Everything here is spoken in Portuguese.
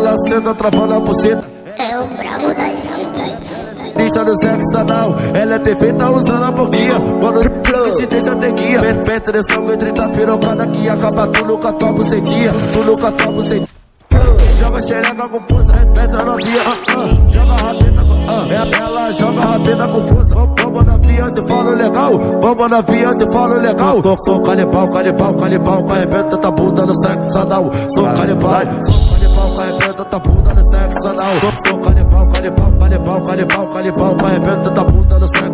ela senta travando a buceta. É o brabo das saudades. Lista do sexo anal, ela é perfeita usando a boquinha. Quando te deixa ter guia. Penetração com 30 pirocada que acaba tudo com a tua bucetinha. Tudo com a tua bucetinha. Joga xereca com força, repete a novinha. Joga a rabeta com ela joga a rabeta com força. Vamos na via, eu te falo legal. Vamos na via, eu te falo legal. Sou canibal, canibal, canibal. Com arrebenta tá bunda no sexo anal. Sou canibal, com arrebenta tá bunda no sexo anal. Sou canibal, canibal, canibal, canibal, canibal. Com arrebenta tá bunda no sexo